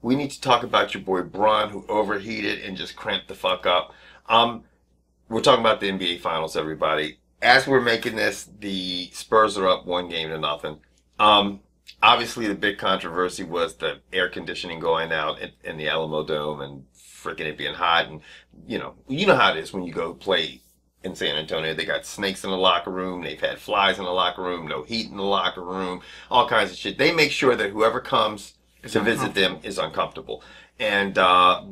we need to talk about your boy Bron, who overheated and just cramped the fuck up. We're talking about the NBA Finals, everybody. As we're making this, the Spurs are up 1-0. Obviously, the big controversy was the air conditioning going out in the Alamo Dome and freaking it being hot. And, you know how it is when you go play in San Antonio. They got snakes in the locker room. They've had flies in the locker room. No heat in the locker room. All kinds of shit. They make sure that whoever comes to visit them is uncomfortable. And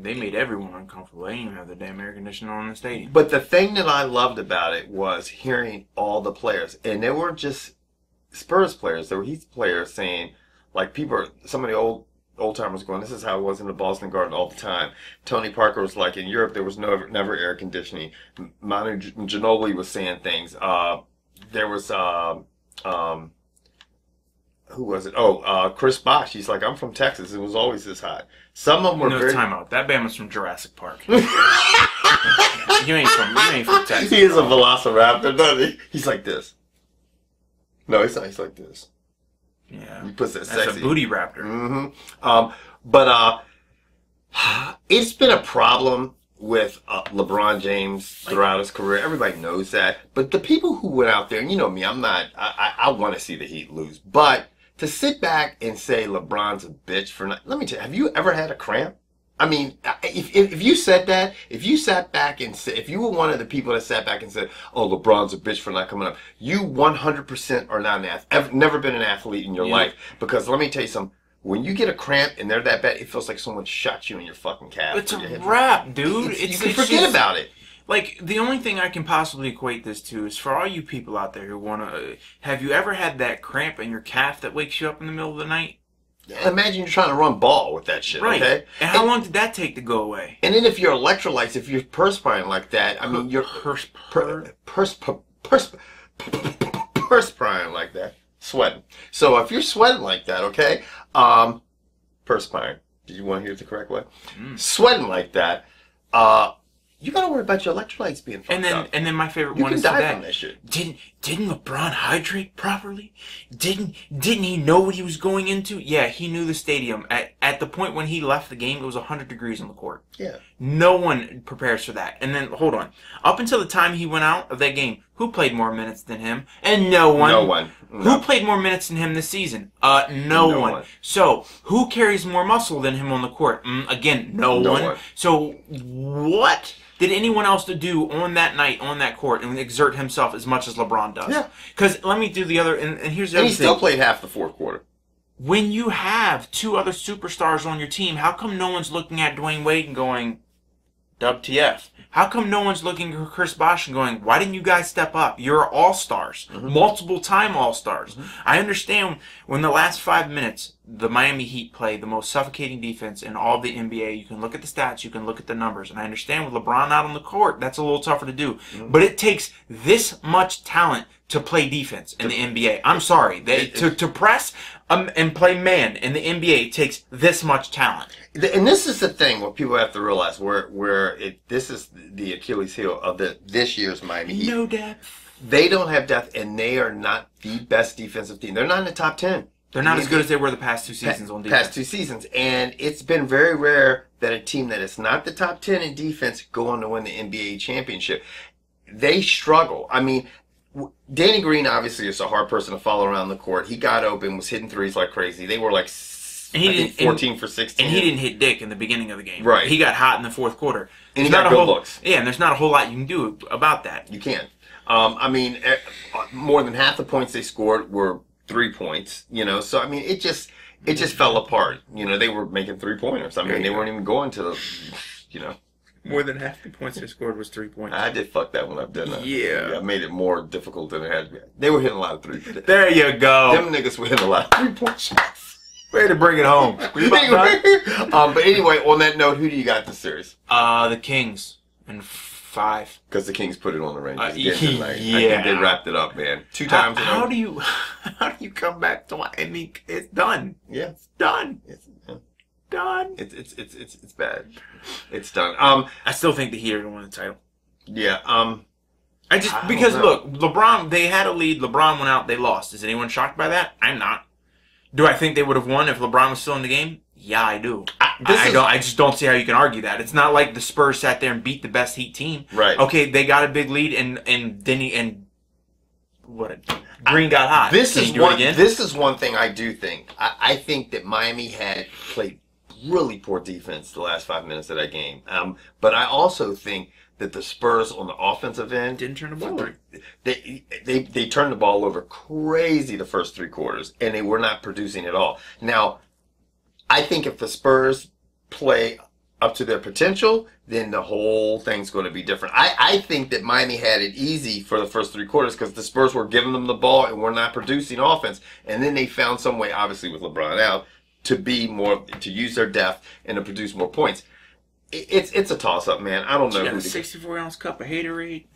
they made everyone uncomfortable. They didn't even have the damn air conditioner on in the stadium. But the thing that I loved about it was hearing all the players. And they weren't just Spurs players. There were Heat players saying, like, some of the old timers going, this is how it was in the Boston Garden all the time. Tony Parker was like, in Europe there was never air conditioning. Manu Ginobili was saying things. There was who was it? Chris Bosh. He's like, I'm from Texas. It was always this hot. Some of them were very... time out. That Bama's from Jurassic Park. you ain't from Texas. He is a velociraptor, doesn't he? He's like this. No, he's not. He's like this. Yeah. He puts that That's sexy. a booty raptor. Mm-hmm. But it's been a problem with LeBron James throughout his career. Everybody knows that. But the people who went out there, and you know me, I want to see the Heat lose. But to sit back and say LeBron's a bitch for not, let me tell you, have you ever had a cramp? I mean, if you said that, if you sat back and said, if you were one of the people that sat back and said, oh, LeBron's a bitch for not coming up, you 100% are not an athlete, never been an athlete in your life. Because let me tell you something, when you get a cramp and they're that bad, it feels like someone shot you in your fucking calf. It's a wrap, dude. You can forget about it. Like, the only thing I can possibly equate this to is for all you people out there who want to... Have you ever had that cramp in your calf that wakes you up in the middle of the night? Imagine you're trying to run ball with that shit, right. Okay? And how long did that take to go away? And then if your electrolytes, if you're perspiring like that, I mean, you're perspiring like that, sweating. So if you're sweating like that, okay, perspiring. Did you want to hear it the correct way? Sweating like that, you gotta worry about your electrolytes being fucked up. And then my favorite you one can is die from that shit. Didn't LeBron hydrate properly? Didn't he know what he was going into? Yeah, he knew the stadium. At the point when he left the game, it was 100 degrees on the court. Yeah. No one prepares for that. And then, hold on. Up until the time he went out of that game, who played more minutes than him? And no one. No one. No. Who played more minutes than him this season? No one. So, who carries more muscle than him on the court? Again, no one. So, what did anyone else to do on that night, on that court, and exert himself as much as LeBron does? Yeah. Because let me do the other, and here's the other thing. And he still played half the fourth quarter. When you have two other superstars on your team, how come no one's looking at Dwayne Wade and going, WTF? How come no one's looking at Chris Bosh and going, why didn't you guys step up? You're all-stars. Multiple-time all-stars. I understand when the last 5 minutes, the Miami Heat play the most suffocating defense in all of the NBA. You can look at the stats, you can look at the numbers. And I understand with LeBron out on the court, that's a little tougher to do. But it takes this much talent to play defense in the NBA. I'm sorry. To press and play man in the NBA takes this much talent. And this is the thing what people have to realize, this is the Achilles heel of this year's Miami Heat. No depth. They don't have depth, and they are not the best defensive team. They're not in the top 10. They're not as good as they were the past two seasons on defense. Past 2 seasons. And it's been very rare that a team that is not the top 10 in defense go on to win the NBA championship. They struggle. I mean, Danny Green obviously is a hard person to follow around the court. He got open, was hitting threes like crazy. They were like 14 for 16. And he didn't hit dick in the beginning of the game. Right. He got hot in the fourth quarter. And he got good looks. Yeah, and there's not a whole lot you can do about that. You can't. I mean, more than half the points they scored were 3 points, so I mean, it just fell apart. They were making 3-pointers. I mean, they weren't even going to the, More than half the points they scored was 3 points. I did fuck that one up, didn't I? Yeah. I made it more difficult than it had to be. They were hitting a lot of threes. There you go. Them niggas were hitting a lot of 3-point shots. Ready to bring it home. But anyway, on that note, who do you got this series? The Kings in 5. Because the Kings put it on the Rangers again tonight. Yeah. I think they wrapped it up, man. 2 times. How do you come back to? I mean, it's done. Yeah, it's done. It's done. It's bad. It's done. I still think the Heat are going to win the title. Yeah. Because look, LeBron, they had a lead. LeBron went out. They lost. Is anyone shocked by that? I'm not. Do I think they would have won if LeBron was still in the game? Yeah, I do. I I just don't see how you can argue that. It's not like the Spurs sat there and beat the best Heat team. Right. Okay, they got a big lead, and Green got hot. This is one thing I do think. I think that Miami had played really poor defense the last 5 minutes of that game. But I also think that the Spurs on the offensive end didn't turn the ball over. They turned the ball over crazy the first 3 quarters, and they were not producing at all. Now, I think if the Spurs play up to their potential, then the whole thing's going to be different. I think that Miami had it easy for the first 3 quarters because the Spurs were giving them the ball and were not producing offense. And then they found some way, obviously with LeBron out, to use their depth and to produce more points. It's a toss-up, man. I don't know. You got a 64-ounce cup of haterade?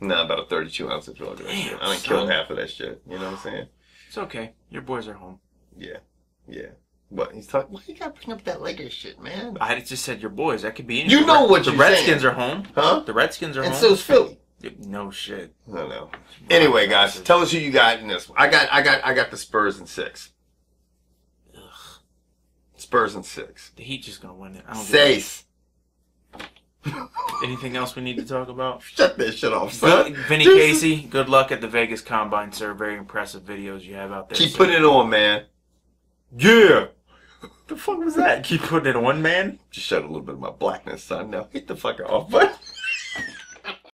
Nah, about a 32-ounce of drug. Damn, I done killed half of that shit. You know what I'm saying? It's okay. Your boys are home. Yeah. But he's talking. Why you gotta bring up that Lakers shit, man? I just said your boys. That could be anything. You know what the you're Redskins saying. are home. Huh? The Redskins are home. And so's Philly. No shit. No. Anyway, guys, tell us who you got in this one. I got the Spurs in 6. Ugh. Spurs in 6. The Heat just gonna win it. I don't Safe. Anything else we need to talk about? Shut that shit off, son. Vinny Casey, good luck at the Vegas Combine, sir. Very impressive videos you have out there. Keep putting it on, man. Yeah. The fuck was that? Keep putting it on, man? Just showed a little bit of my blackness, son. Now hit the fucker off, bud.